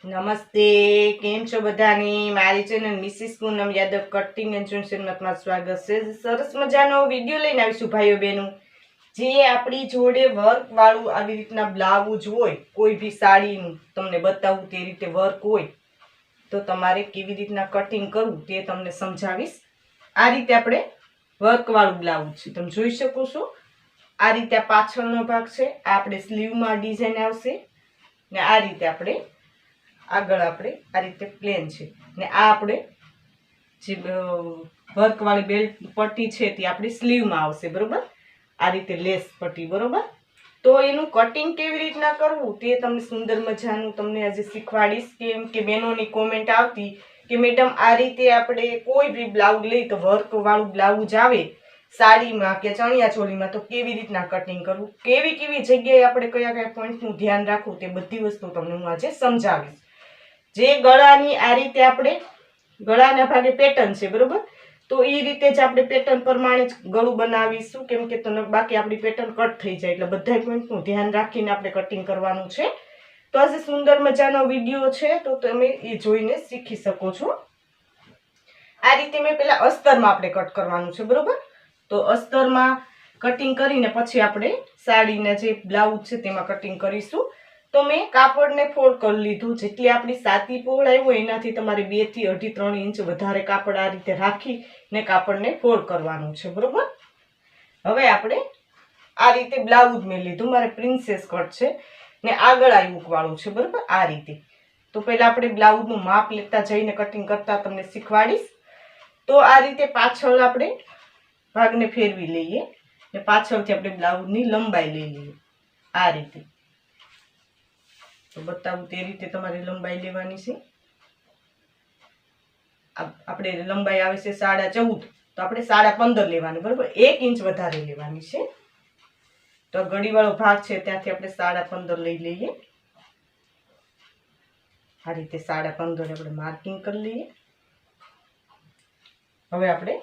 નમસ્તે, કેમ છો બધાની? મારી channel Mrs Poonam Yadav cutting and ચૂનસનમાં સ્વાગત છે. સરસ મજાનો વિડીયો લઈને આવીશું ભાઈઓ બહેનો, જે આપણી જોડે વર્ક વાળું આવી રીતના બ્લાઉઝ હોય, કોઈ બી સાડીનું તમને બતાવું તે રીતે વર્ક હોય તો તમારે કેવી રીતના કટિંગ કરવું તે તમને સમજાવીશ. આ રીતે આપણે વર્ક વાળું બ્લાઉઝ છે, તમે જોઈ શકો છો. આ રીતે આ પાછળનો ભાગ છે, આ આપણે સ્લીવમાં ડિઝાઇન આવશે ને આ રીતે આપણે આગળ આપણે આ રીતે પ્લેન છે ને આ આપણે જે વર્ક વાળી બેલ્ટ પટ્ટી છે તે આપણી સ્લીવમાં આવશે, બરોબર. આ રીતે લેસ પટ્ટી, બરોબર. તો એનું કટિંગ કેવી રીતના કરવું તે તમને સુંદર મજાનું તમને આજે શીખવાડીશ. કેમ કે બહેનોની કોમેન્ટ આવતી કે મેડમ આ રીતે આપણે કોઈ બી બ્લાઉઝ લઈ તો વર્ક વાળું બ્લાઉઝ આવે સાડીમાં કે ચણિયા ચોળીમાં તો કેવી રીતના કટિંગ કરવું, કેવી કેવી જગ્યાએ આપણે કયા કયા પોઈન્ટનું ધ્યાન રાખવું તે બધી વસ્તુ તમને હું આજે સમજાવીશ. જે ગળાની આ રીતે આપણે ગળાના ભાગે પેટર્ન છે, બરોબર. તો એ રીતે જ આપણે પેટર્ન પ્રમાણે જ ગળું બનાવીશું, કેમ કે તો બાકી આપણી પેટર્ન કટ થઈ જાય, એટલે બધા પોઈન્ટનું ધ્યાન રાખીને આપણે કટિંગ કરવાનું છે. તો આજે સુંદર મજાનો વિડીયો છે, તો તમે એ જોઈને શીખી શકો છો. આ રીતે મેં પેલા અસ્તરમાં આપણે કટ કરવાનું છે, બરોબર. તો અસ્તરમાં કટિંગ કરીને પછી આપણે સાડીના જે બ્લાઉઝ છે તેમાં કટિંગ કરીશું. તો મેં કાપડને ફોલ્ડ કરી લીધું. જેટલી આપણી છાતી પહોળાઈ હોય એનાથી તમારે 2 થી 2.5-3 ઇંચ વધારે કાપડ આ રીતે રાખીને કાપડને ફોલ્ડ કરવાનું છે, બરોબર. હવે આપણે આ રીતે બ્લાઉઝ મેં લીધું, મારે પ્રિન્સેસ કટ છે ને આગળ આયુક વાળું છે, બરોબર. આ રીતે તો પહેલા આપણે બ્લાઉઝનું માપ લેતા જઈને કટિંગ કરતા તમને શીખવાડીશ. તો આ રીતે પાછળ આપણે ભાગને ફેરવી લઈએ ને પાછળથી આપણે બ્લાઉઝની લંબાઈ લઈ લઈએ. આ રીતે તો બતાવું તે રીતે તમારે લંબાઈ લેવાની છે. આપણે લંબાઈ આવે છે 14.5, તો આપણે 15.5 લેવાની, બરોબર. 1 ઇંચ વધારે લેવાની છે. તો ગળીવાળો ભાગ છે ત્યાંથી આપણે 15.5 લઈ લઈએ. આ રીતે 15.5 આપણે માર્કિંગ કરી લઈએ. હવે આપણે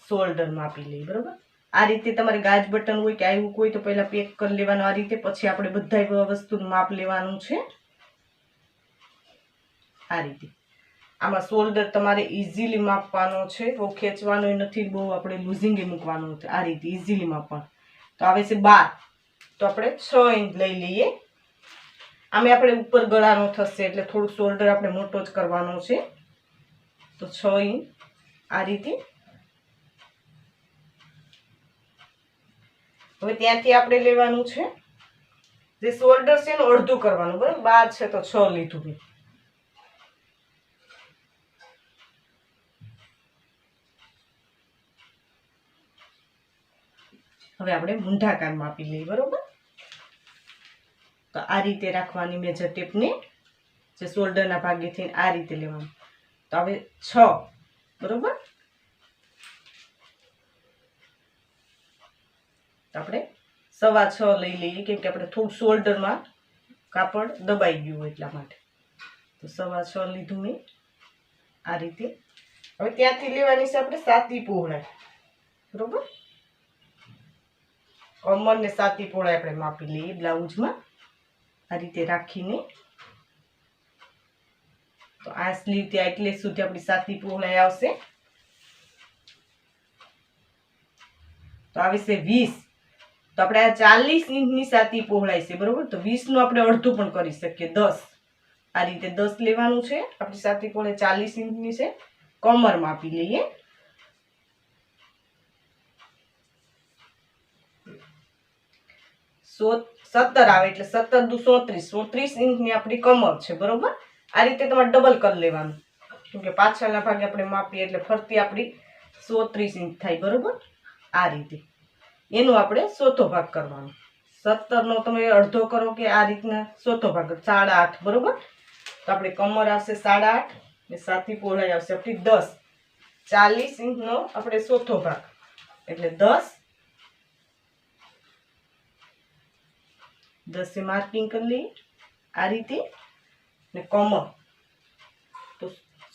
શોલ્ડર માપી લઈએ, બરોબર. આ રીતે તમારે ગાજ બટન હોય કે આવું હોય તો પહેલા પેક કરી લેવાનું આ રીતે, પછી આપણે બધા વસ્તુનું માપ લેવાનું છે. આ રીતે આમાં શોલ્ડર તમારે ઇઝીલી માપવાનો છે, બહુ ખેંચવાનો નથી, બહુ આપણે લૂઝિંગ મૂકવાનું છે. આ રીતે ઇઝીલી માપવાનું. તો આવે છે 12, તો આપણે 6 ઇંચ લઈ લઈએ. આમે આપણે ઉપર ગળાનો થશે એટલે થોડું શોલ્ડર આપણે મોટો જ કરવાનો છે. તો 6 ઇંચ આ રીતે. હવે ત્યાંથી આપણે લેવાનું છે જે શોલ્ડર છે એનું અડધું કરવાનું, બરાબર. 12 છે તો 6 લીધું મેં. હવે આપણે મૂંઢા કાન માપી લઈએ, બરોબર. તો આ રીતે રાખવાની મેજર ટેપને, જે શોલ્ડરના ભાગેથી આ રીતે લેવાનું. તો હવે 6, બરોબર. આપણે 6.25 લઈ લઈએ, કેમ કે આપણે થોડું શોલ્ડરમાં કાપડ દબાઈ ગયું હોય એટલા માટે. તો 6.25 લીધું મેં આ રીતે. હવે ત્યાંથી લેવાની છે આપણે છાતી પહોળાઈ, બરોબર. કમર ને છાતી પહોળાઈ આપણે માપી લઈએ બ્લાઉઝમાં આ રીતે રાખીને. તો આ સ્લીવ ત્યાં એટલે સુધી આપણી છાતી પહોળાઈ આવશે. તો આવે છે 20. તો આપણે આ 40 ઇંચની છાતી પહોળાઈ છે, બરોબર. તો 20 નું આપણે અડધું પણ કરી શકીએ, 10. આ રીતે 10 લેવાનું છે. આપણી છાતી પહોળાઈ 40 ઇંચની છે. કમર માપી લઈએ. સો 17 આવે એટલે 17 દુ 34 ઇંચની આપણી કમર છે, બરોબર. આ રીતે તમારે ડબલ કરી લેવાનું, કેમકે પાછળના ભાગે આપણે માપીએ એટલે ફરતી આપણી 34 ઇંચ થાય, બરોબર. આ રીતે એનો આપણે ચોથો ભાગ કરવાનો. 17 નો તમે અડધો કરો કે આ રીતના ચોથો ભાગ 8.5, બરોબર. તો આપણે કમર આવશે 8.5 ને છાતી પહોળાઈ આવશે આપણી 10. 40 ઇંચનો આપણે ચોથો ભાગ એટલે 10 માર્કિંગ કરી લઈએ આ રીતે. ને કમર તો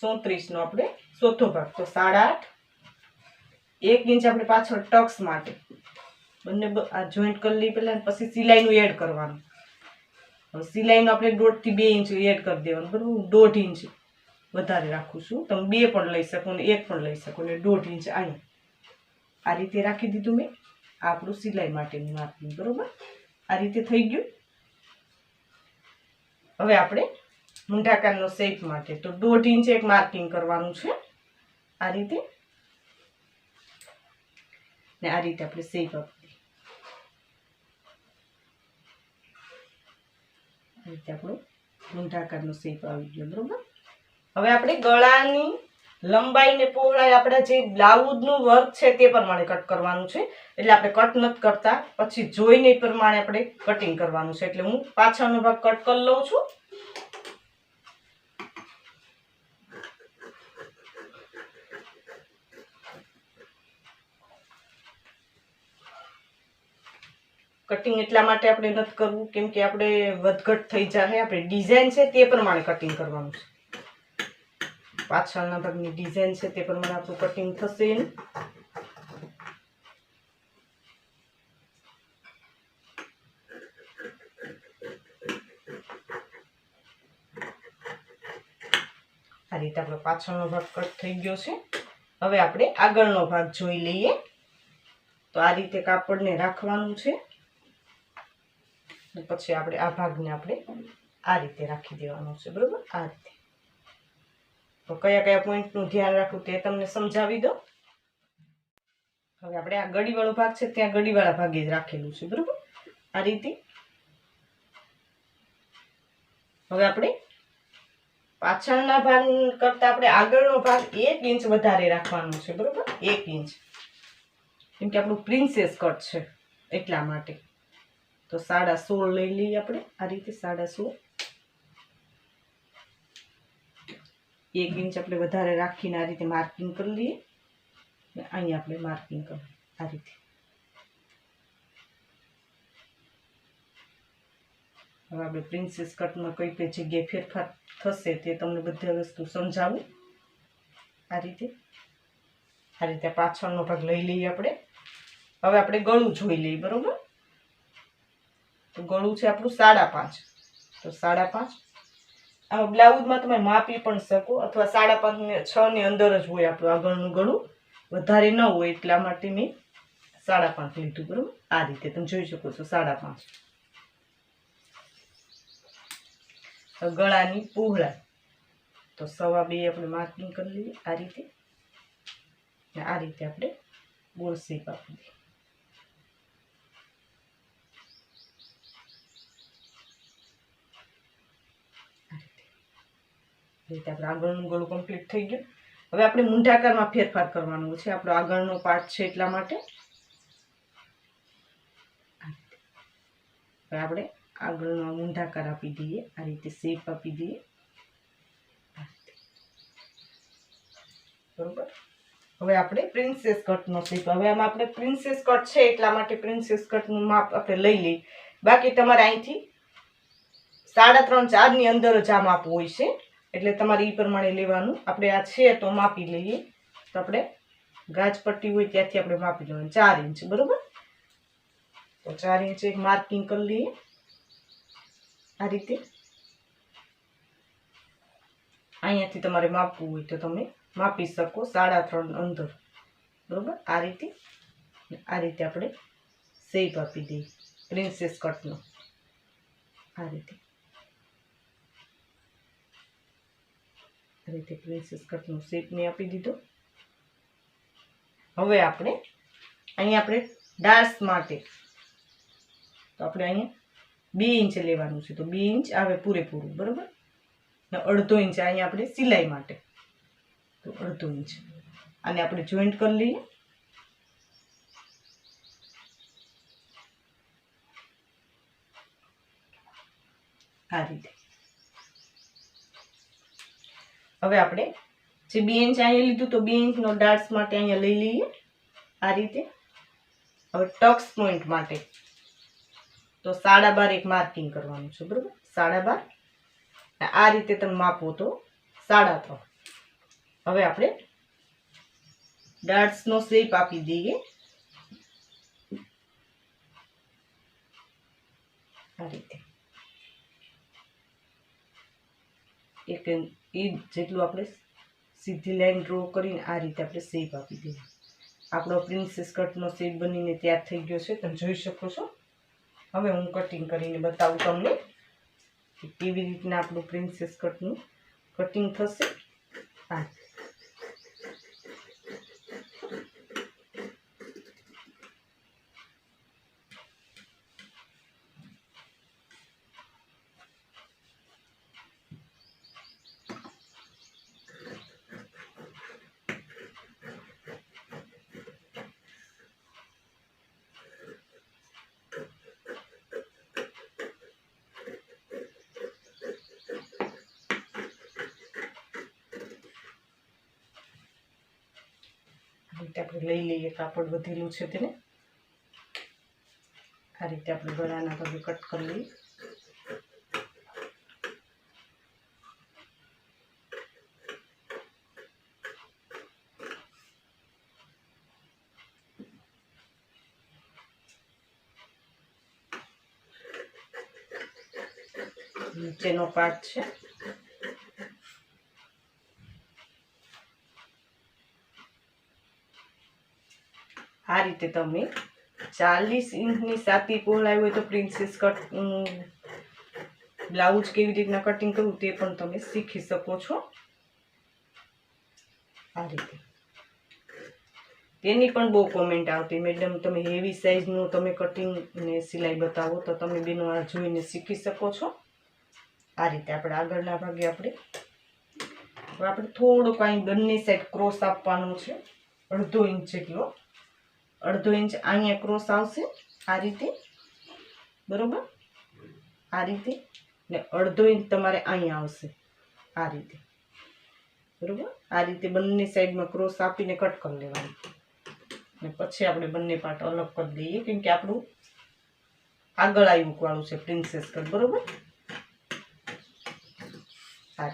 34 નો આપણે ચોથો ભાગ તો 8.5 1 ઇંચ આપણે પાછળ ટક્સ માટે બંને આ જોઈન્ટ કરી લઈએ પહેલાં, પછી સિલાઈનું એડ કરવાનું. હવે સિલાઈનું આપણે 1.5 થી 2 ઇંચ એડ કરી દેવાનું, બરાબર. હું 1.5 ઇંચ વધારે રાખું છું, તમે 2 પણ લઈ શકો ને 1 પણ લઈ શકો ને 1.5 ઇંચ અહીંયા આ રીતે રાખી દીધું મેં. આપણું સિલાઈ માટેનું માર્કિંગ, બરાબર. આ રીતે થઈ ગયું. હવે આપણે મૂંઢાકારનો શેપ માટે તો 1.5 ઇંચ એક માર્કિંગ કરવાનું છે આ રીતે, ને આ રીતે આપણે શેપ આપી આ રીતે આપણો મૂંઢાકારનો શેપ આવી ગયો, બરોબર. હવે આપણે ગળાની લંબાઈ ને પહોળાઈ આપણા જે બ્લાઉઝનું વર્ક છે તે પ્રમાણે કટ કરવાનું છે. એટલે આપણે કટ નથી કરતા, પછી જોઈને એ પ્રમાણે આપણે કટિંગ કરવાનું છે. એટલે હું પાછળનો ભાગ કટ કરી લઉં છું. કટિંગ એટલા માટે આપણે નથી કરવું કેમ કે આપણે વધઘટ થઈ જાય. આપણે ડિઝાઇન છે તે પ્રમાણે કટિંગ કરવાનું છે. પાછળના ભાગની ડિઝાઇન છે તે પ્રમાણે આપણું કટિંગ થશે. આ રીતે આપણો પાછળનો ભાગ કટ થઈ ગયો છે. હવે આપણે આગળનો ભાગ જોઈ લઈએ. તો આ રીતે કાપડને રાખવાનું છે, પછી આપણે આ ભાગને આપણે આ રીતે રાખી દેવાનો છે, બરોબર. આ રીતે તો કયા કયા પોઈન્ટનું ધ્યાન રાખવું તે તમને સમજાવી દો. હવે આપણે આ ગળીવાળો ભાગ છે ત્યાં ગળીવાળા ભાગે જ રાખેલું છે, બરોબર. આ રીતે હવે આપણે પાછળના ભાગ કરતા આપણે આગળનો ભાગ 1 ઇંચ વધારે રાખવાનો છે, બરોબર. 1 ઇંચ, કેમ કે આપણું પ્રિન્સેસ કટ છે એટલા માટે. તો 16.5 લઈ લઈએ આપણે આ રીતે. 16.5 1 ઇંચ આપણે વધારે રાખીને આ રીતે માર્કિંગ કરી લઈએ. અહીંયા આપણે માર્કિંગ કરીએ આ રીતે. હવે આપણે પ્રિન્સેસ કટમાં કઈ કઈ જગ્યાએ ફેરફાર થશે તે તમને બધી વસ્તુ સમજાવું. આ રીતે પાછળનો ભાગ લઈ લઈએ આપણે. હવે આપણે ગળું જોઈ લઈએ, બરોબર. તો ગળું છે આપણું 5.5. તો 5.5 આમાં બ્લાઉઝમાં તમે માપી પણ શકો, અથવા 5.5 ને 6 ની અંદર જ હોય આપણું આગળનું ગળું, વધારે ન હોય એટલા માટે મેં 5.5 લીધું, બરોબર. આ રીતે તમે જોઈ શકો છો 5.5. ગળાની પહોળાઈ તો 2.25 આપણે માર્કિંગ કરી લઈએ આ રીતે. આ રીતે આપણે ગોળ શેપ આપી દઈએ. રીતે આપણે આગળનું ગળું કમ્પ્લીટ થઈ ગયું. હવે આપણે મૂંઢાકારમાં ફેરફાર કરવાનો છે. આપણો આગળનો પાર્ટ છે એટલા માટે હવે આપણે આગળનો મૂંઢાકાર આપી દઈએ આ રીતે, શેપ આપી દઈએ બરોબર. હવે આપણે પ્રિન્સેસ કટનો શેપ. હવે આમાં આપણે પ્રિન્સેસ કટ છે એટલા માટે પ્રિન્સેસ કટનું માપ આપણે લઈ લઈએ. બાકી તમારે અહીંથી 3.5 4 ની અંદર જ આ માપ હોય છે, એટલે તમારે એ પ્રમાણે લેવાનું. આપણે આ છે તો માપી લઈએ. તો આપણે ગાજ પટ્ટી હોય ત્યાંથી આપણે માપી લેવાનું 4 ઇંચ, બરોબર. તો 4 ઇંચ એક માર્કિંગ કરી લઈએ આ રીતે. અહીંયાથી તમારે માપવું હોય તો તમે માપી શકો 3.5 અંદર, બરોબર. આ રીતે આપણે શેપ આપી દઈએ પ્રિન્સેસ કટનો આ રીતે. પ્રિન્સેસ કટનો શેપ મેં આપી દીધો. હવે આપણે અહીંયા ડાર્સ માટે તો આપણે અહીંયા 2 ઇંચ લેવાનું છે. તો 2 ઇંચ આવે પૂરેપૂરું, બરોબર. ને 1/2 ઇંચ અહીંયા આપણે સિલાઈ માટે, તો 1/2 ઇંચ આને આપણે જોઈન્ટ કરી લઈએ આ રીતે. હવે આપણે જે 2 ઇંચ અહીંયા લીધું તો 2 ઇંચનો ડાર્ટ્સ માટે અહીંયા લઈ લઈએ આ રીતે. હવે ટક્સ પોઈન્ટ માટે તો 12.5 એક માર્કિંગ કરવાનું છે, બરોબર. 12.5 આ રીતે તમે માપો તો 3.5. હવે આપણે ડાર્ટ્સનો શેપ આપી દઈએ આ રીતે એક ઇંચ જેટલું આપણે સીધી લાઈન ડ્રો કરીને આ રીતે આપણે શેપ આપી દઈએ. આપણો પ્રિન્સેસ કટનો શેપ બનીને તૈયાર થઈ ગયો છે, તમે જોઈ શકો છો. હવે હું કટિંગ કરીને બતાવું તમને કે કેવી રીતના આપણું પ્રિન્સેસ કટનું કટિંગ થશે. આ રીતે આપણે લઈ લઈએ કાપડ વધેલું છે તેને આ રીતે આપણે ગળાના ભાગે કટ કરી લઈએ. નીચેનો પાર્ટ છે આ રીતે તમે 40 ઇંચની સાતી પહોળાઈ હોય તો પ્રિન્સેસ કટ બ્લાઉઝ કેવી રીતના કટિંગ કરવું તે પણ તમે શીખી શકો છો. આ રીતે તેની પણ બહુ કોમેન્ટ આવતી, મેડમ તમે હેવી સાઇઝનું તમે કટિંગ ને સિલાઈ બતાવો, તો તમે બેનો આ જોઈને શીખી શકો છો. આ રીતે આપણે આગળના ભાગે આપણે થોડુંક અહીં બંને સાઈડ ક્રોસ આપવાનો છે, 1/2 ઇંચ જેટલો. 1/2 ઇંચ અહીંયા ક્રોસ આવશે આ રીતે, બરોબર. આ રીતે ને 1/2 ઇંચ તમારે અહીંયા આવશે આ રીતે, બરોબર. આ રીતે બંને સાઈડમાં ક્રોસ આપીને કટ કરી લેવાનું ને પછી આપણે બંને પાર્ટ અલગ કરી દઈએ, કેમ કે આપણું આગળ આવ્યું વાળું છે પ્રિન્સેસ કટ, બરોબર. આ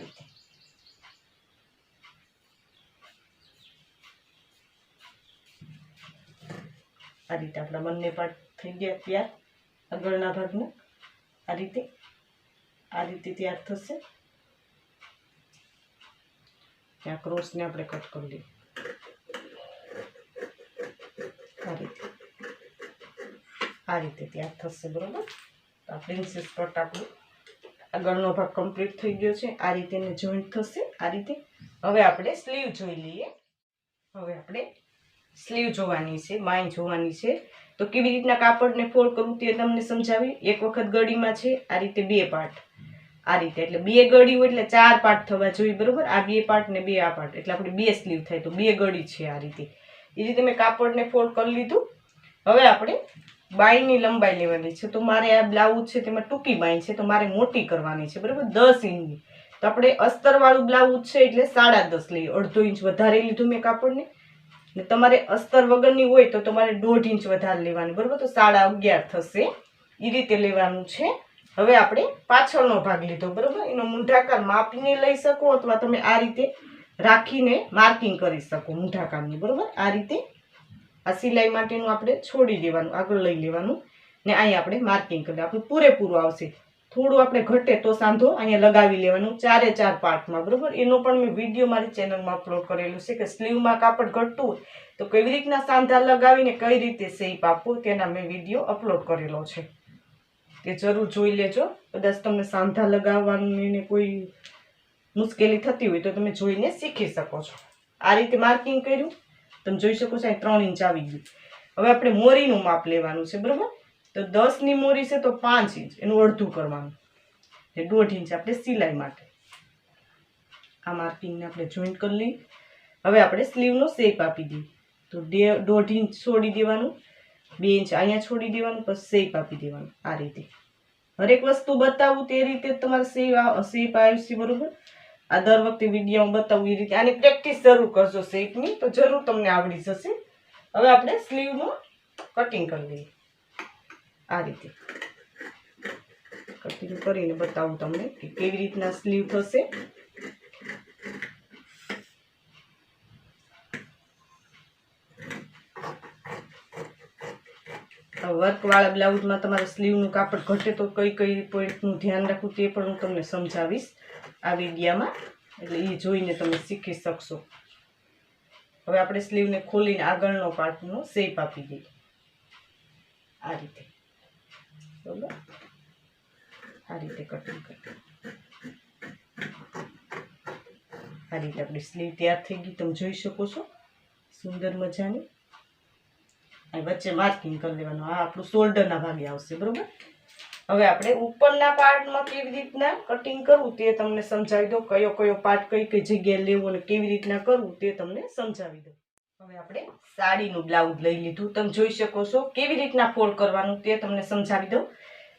રીતે આપણા બંને પાર્ટ થઈ ગયા તૈયાર. આગળના ભાગનું આ રીતે તૈયાર થશે. ત્યાં ક્રોસને આપણે કટ કરી લઈએ આ રીતે તૈયાર થશે, બરોબર. આ પ્રિન્સેસ કટ આપણું આગળનો ભાગ કમ્પ્લીટ થઈ ગયો છે. આ રીતે એને જોઈન્ટ થશે આ રીતે. હવે આપણે સ્લીવ જોઈ લઈએ. હવે આપણે સ્લીવ જોવાની છે, બાંય જોવાની છે. તો કેવી રીતના કાપડને ફોલ્ડ કરવું તે તમને સમજાવી. એક વખત ગળીમાં છે આ રીતે 2 પાર્ટ આ રીતે, એટલે 2 ગળી હોય એટલે 4 પાર્ટ થવા જોઈએ, બરોબર. આ 2 પાર્ટ ને 2 આ પાર્ટ એટલે આપણે 2 સ્લીવ થાય, તો 2 ગળી છે આ રીતે. એ રીતે મેં કાપડને ફોલ્ડ કરી લીધું. હવે આપણે બાંયની લંબાઈ લેવાની છે. તો મારે આ બ્લાઉઝ છે તેમાં ટૂંકી બાંય છે, તો મારે મોટી કરવાની છે, બરોબર, 10 ઇંચની. તો આપણે અસ્તરવાળું બ્લાઉઝ છે એટલે 10.5 લઈએ. 1/2 ઇંચ વધારે લીધું મેં કાપડને. ને તમારે અસ્તર વગરની હોય તો તમારે 1.5 ઇંચ વધારે લેવાની, બરોબર. તો 11.5 થશે. એ રીતે લેવાનું છે. હવે આપણે પાછળનો ભાગ લીધો, બરોબર. એનો મૂંઢાકાર માપીને લઈ શકો અથવા તમે આ રીતે રાખીને માર્કિંગ કરી શકો મૂંઢાકારની, બરોબર. આ રીતે આ સિલાઈ માટેનું આપણે છોડી દેવાનું, આગળ લઈ લેવાનું ને અહીંયા આપણે માર્કિંગ કરી આપણું પૂરેપૂરું આવશે. થોડું આપણે ઘટે તો સાંધો અહીંયા લગાવી લેવાનું 4 પાર્ટમાં, બરોબર. એનો પણ મેં વિડીયો મારી ચેનલમાં અપલોડ કરેલું છે કે સ્લીવમાં કાપડ ઘટતું હોય તો કેવી રીતના સાંધા લગાવીને કઈ રીતે શેપ આપવો તેના મેં વિડીયો અપલોડ કરેલો છે, તે જરૂર જોઈ લેજો. કદાચ તમને સાંધા લગાવવાની કોઈ મુશ્કેલી થતી હોય તો તમે જોઈને શીખી શકો છો. આ રીતે માર્કિંગ કર્યું તમે જોઈ શકો છો, અહીં 3 ઇંચ આવી ગયું. હવે આપણે મોરીનું માપ લેવાનું છે, બરોબર. તો 10ની મોરી છે તો 5 ઇંચ એનું અડધું કરવાનું, 1.5 ઇંચ આપણે સિલાઈ માટે. આ માર્કિંગને આપણે જોઈન્ટ કરી લઈએ. હવે આપણે સ્લીવનો શેપ આપી દઈએ. તો 1.5 ઇંચ છોડી દેવાનું, 2 ઇંચ અહીંયા છોડી દેવાનું, પછી શેપ આપી દેવાનું. આ રીતે હરેક વસ્તુ બતાવું તે રીતે તમારે શેપ આવશે, બરોબર. આ દર વખતે વિડીયોમાં બતાવું એ રીતે આની પ્રેક્ટિસ જરૂર કરજો શેપની, તો જરૂર તમને આવડી જશે. હવે આપણે સ્લીવનું કટિંગ કરી લઈએ. આ રીતે કટિંગ કરીને બતાવું તમને કે કેવી રીતના સ્લીવ થશે. વર્કવાળા બ્લાઉઝમાં તમારે સ્લીવનું કાપડ ઘટે તો કઈ કઈ પોઈન્ટનું ધ્યાન રાખવું તે પણ હું તમને સમજાવીશ આ વિડીયામાં, એટલે એ જોઈને તમે શીખી શકશો. હવે આપણે સ્લીવને ખોલીને આગળનો પાર્ટનો શેપ આપી દઈએ આ રીતે. બરાબર, આ રીતે કટિંગ કરી આ રીતે આપણી સ્લીવ તૈયાર થઈ ગઈ. તમે જોઈ શકો છો સુંદર મજાની. અને વચ્ચે માર્કિંગ કરી લેવાનું. આ આપણું શોલ્ડરના ભાગે આવશે. બરોબર, હવે આપણે ઉપરના પાર્ટમાં કેવી રીતના કટિંગ કરવું તે તમને સમજાવી દો. કયો કયો પાર્ટ કઈ કઈ જગ્યાએ લેવો અને કેવી રીતના કરવું તે તમને સમજાવી દો. હવે આપણે સાડીનું બ્લાઉઝ લઈ લીધું. તમે જોઈ શકો છો કેવી રીતના ફોલ્ડ કરવાનું તે તમને સમજાવી દો.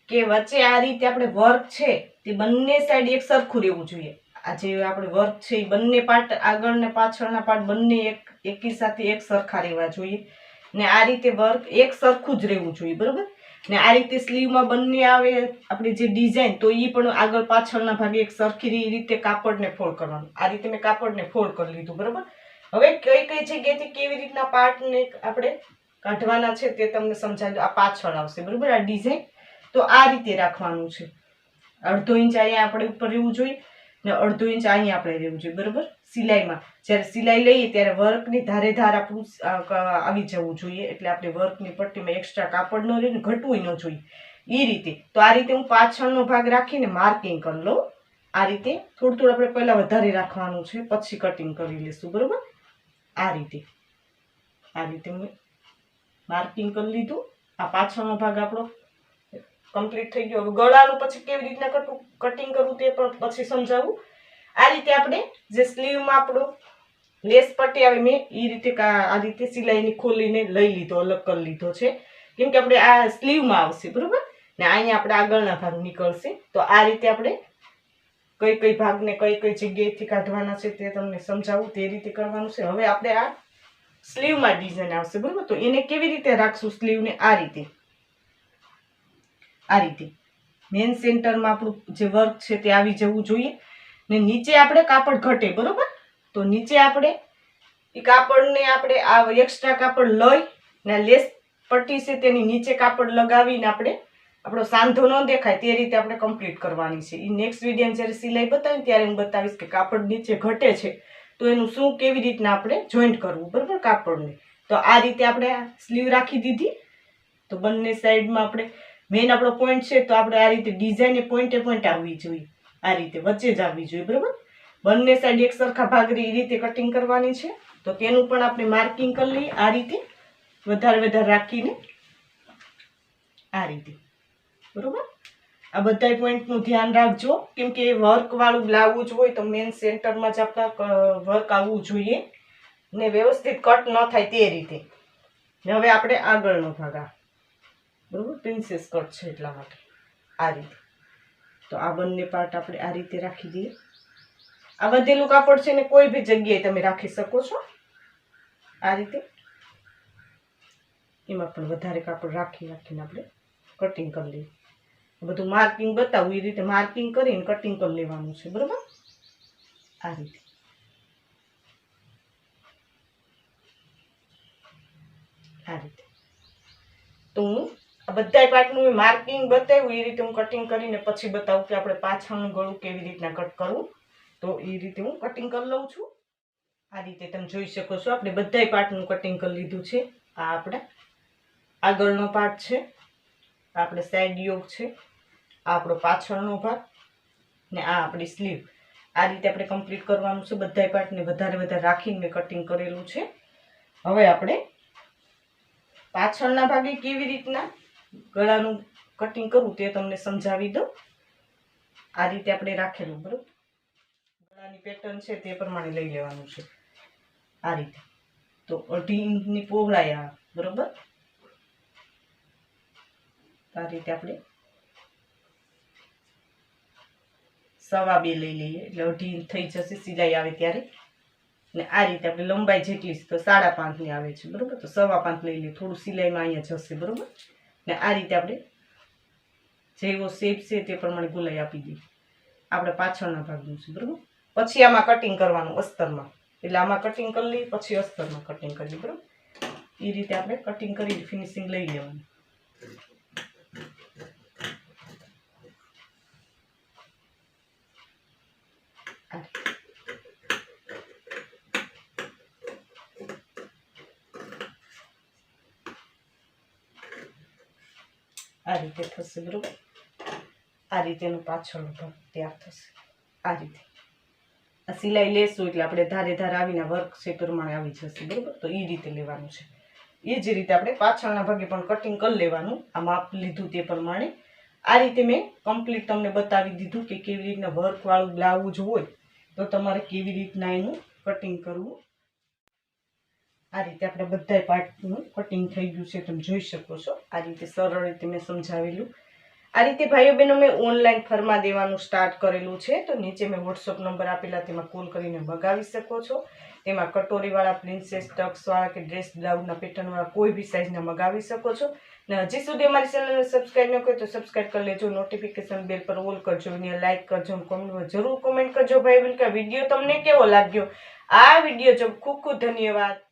કે વચ્ચે આ રીતે આપણે વર્ક છે તે બંને સાઈડ એક સરખું રહેવું જોઈએ. આ જે આપણે વર્ક છે એ બંને પાર્ટ આગળ ને પાછળના પાર્ટ બંને એકી સાથે એક સરખા રહેવા જોઈએ. ને આ રીતે વર્ક એક સરખું જ રહેવું જોઈએ. બરોબર, ને આ રીતે સ્લીવમાં બંને આવે આપણી જે ડિઝાઇન તો એ પણ આગળ પાછળના ભાગે એક સરખી રીતે કાપડને ફોલ્ડ કરવાનું. આ રીતે મેં કાપડને ફોલ્ડ કરી લીધું. બરોબર, હવે કઈ કઈ જગ્યાએથી કેવી રીતના પાર્ટને આપણે કાઢવાના છે તે તમને સમજાવી દો. આ પાછળ આવશે. બરોબર, આ ડિઝાઇન તો આ રીતે રાખવાનું છે. 1/2 ઇંચ અહીંયા આપણે ઉપર રહેવું જોઈએ ને 1/2 ઇંચ અહીંયા આપણે રહેવું જોઈએ. બરોબર, સિલાઈમાં જ્યારે સિલાઈ લઈએ ત્યારે વર્કની ધારે ધાર આપણું આવી જવું જોઈએ. એટલે આપણે વર્કની પટ્ટીમાં એક્સ્ટ્રા કાપડ ન રહે ને ઘટવું ન જોઈએ એ રીતે. તો આ રીતે હું પાછળનો ભાગ રાખીને માર્કિંગ કરી લઉં. આ રીતે થોડું થોડું આપણે પહેલાં વધારે રાખવાનું છે, પછી કટિંગ કરી લઈશું. બરોબર, આ રીતે મેં માર્કિંગ કરી લીધું. આ પાછળનો ભાગ આપણો કમ્પ્લીટ થઈ ગયો. હવે ગળાનું પછી કેવી રીતના કટિંગ કરવું તે પણ પછી સમજાવું. આ રીતે આપણે જે સ્લીવમાં આપણો લેસ પટ્ટી આવે મેં એ રીતે આ રીતે સિલાઈની ખોલીને લઈ લીધો, અલગ કરી લીધો છે. કેમ કે આપણે આ સ્લીવમાં આવશે. બરોબર, ને અહીંયા આપણે આગળના ભાગ નીકળશે. તો આ રીતે આપણે કઈ કઈ ભાગને કઈ કઈ જગ્યાએથી કાઢવાના છે તે તમને સમજાવું. તે રીતે કરવાનું છે. હવે આપણે આ સ્લીવમાં ડિઝાઇન આવશે. બરોબર, તો એને કેવી રીતે રાખશું સ્લીવને? આ રીતે મેન સેન્ટરમાં આપણું જે વર્ક છે તે આવી જવું જોઈએ. ને નીચે આપણે કાપડ ઘટે. બરોબર, તો નીચે આપણે એ કાપડને આપણે આ એક્સ્ટ્રા કાપડ લઈ ને લેસ પટ્ટી છે તેની નીચે કાપડ લગાવીને આપણે આપણો સાંધો ન દેખાય તે રીતે આપણે કમ્પ્લીટ કરવાની છે. એ નેક્સ્ટ વિડીયો જ્યારે સિલાઈ બતાવીને ત્યારે હું બતાવીશ કે કાપડ નીચે ઘટે છે તો એનું શું કેવી રીતના આપણે જોઈન્ટ કરવું. બરાબર, કાપડને. તો આ રીતે આપણે સ્લીવ રાખી દીધી. તો બંને સાઈડમાં આપણે મેઇન આપણો પોઈન્ટ છે તો આપણે આ રીતે ડિઝાઇન પોઈન્ટે પોઈન્ટ આવવી જોઈએ. આ રીતે વચ્ચે જ આવવી જોઈએ. બરાબર, બંને સાઈડ એક સરખા ભાગ એ રીતે કટિંગ કરવાની છે. તો તેનું પણ આપણે માર્કિંગ કરી લઈએ. આ રીતે વધારે રાખીને આ રીતે. બરોબર, આ બધા પોઈન્ટનું ધ્યાન રાખજો. કેમ કે વર્કવાળું બ્લાઉઝ હોય તો મેન સેન્ટરમાં જ આપણા વર્ક આવવું જોઈએ ને વ્યવસ્થિત કટ ન થાય તે રીતે. હવે આપણે આગળનો ભાગ બરોબર પ્રિન્સેસ કટ છે એટલા માટે આ રીતે. તો આ બંને પાર્ટ આપણે આ રીતે રાખી દઈએ. આ વધેલું કાપડ છે ને કોઈ બી જગ્યાએ તમે રાખી શકો છો. આ રીતે એમાં પણ વધારે કાપડ રાખીને આપણે કટિંગ કરી લઈએ. બધું માર્કિંગ બતાવું એ રીતે માર્કિંગ કરીને કટિંગ કરી લેવાનું છે. બરોબર, આ રીતે. આ રીતે તો હું આ બધા પાર્ટનું માર્કિંગ બતાવ્યું એ રીતે હું કટિંગ કરીને પછી બતાવું કે આપણે પાછળનું ગળું કેવી રીતના કટ કરવું. તો એ રીતે હું કટિંગ કરી લઉં છું. આ રીતે તમે જોઈ શકો છો આપણે બધા પાર્ટનું કટિંગ કરી લીધું છે. આ આપણે આગળનો પાર્ટ છે, આપણે સાઈડ યોક છે, આ આપણો પાછળનો ભાગ ને આ આપણી સ્લીવ. આ રીતે આપણે કમ્પ્લીટ કરવાનું છે. બધા પાર્ટને વધારે રાખીને મેં કટિંગ કરેલું છે. હવે આપણે પાછળના ભાગે કેવી રીતના ગળાનું કટિંગ કરવું તે તમને સમજાવી દઉં. આ રીતે આપણે રાખેલું. બરોબર, ગળાની પેટર્ન છે તે પ્રમાણે લઈ લેવાનું છે. આ રીતે તો 2.5 ઇંચની પહોળાઈ આવે. બરોબર, આ રીતે આપણે 2.5 લઈ લઈએ એટલે 2.5 ઇંચ થઈ જશે સિલાઈ આવે ત્યારે. ને આ રીતે આપણે લંબાઈ જેટલી તો 5.5 ની આવે છે. બરોબર, તો 5.5 લઈ લઈએ. થોડું સિલાઈમાં અહીંયા જશે. બરોબર, ને આ રીતે આપણે જેવો શેપ છે તે પ્રમાણે ગોલાઈ આપી દઈએ. આપણે પાછળના ભાગનું છે. બરોબર, પછી આમાં કટિંગ કરવાનું અસ્તરમાં. એટલે આમાં કટિંગ કરી લઈએ પછી અસ્તરમાં કટિંગ કરીએ. બરોબર, એ રીતે આપણે કટિંગ કરી ફિનિશિંગ લઈ લેવાનું. આ રીતે થશે, બરોબર. આ રીતેનું પાછળનો ભાગ તૈયાર થશે. આ રીતે આ સિલાઈ લેશું એટલે આપણે ધારે ધાર આવીને વર્ક છે પ્રમાણે આવી જશે, બરોબર. તો એ રીતે લેવાનું છે. એ જ રીતે આપણે પાછળના ભાગે પણ કટિંગ કરી લેવાનું. આ માપ લીધું તે પ્રમાણે આ રીતે મેં કમ્પ્લીટ તમને બતાવી દીધું કે કેવી રીતના વર્કવાળું બ્લાઉઝ હોય તો તમારે કેવી રીતના એનું કટિંગ કરવું. આ રીતે આપણે બધા પાર્ટનું કટિંગ થઈ ગયું છે, તમે જોઈ શકો છો. આ રીતે સરળ રીતે મેં સમજાવેલું. આ રીતે ભાઈઓ બહેનો મેં ઓનલાઈન ફરમા દેવાનું સ્ટાર્ટ કરેલું છે. તો નીચે મેં વોટ્સઅપ નંબર આપેલા, તેમાં કોલ કરીને મગાવી શકો છો. તેમાં કટોરીવાળા, પ્રિન્સેસ ટક્સવાળા કે ડ્રેસ બ્લાઉઝના પેટર્નવાળા કોઈ બી સાઇઝના મગાવી શકો છો. ને હજી સુધી અમારી ચેનલને સબસ્ક્રાઈબ ન કરી તો સબસ્ક્રાઈબ કરી લેજો. નોટિફિકેશન બેલ પર ઓલ કરજો, અને લાઈક કરજો, અને કોમેન્ટમાં જરૂર કોમેન્ટ કરજો ભાઈ બહેન કે વિડીયો તમને કેવો લાગ્યો. આ વિડીયો જો ખૂબ ખૂબ ધન્યવાદ.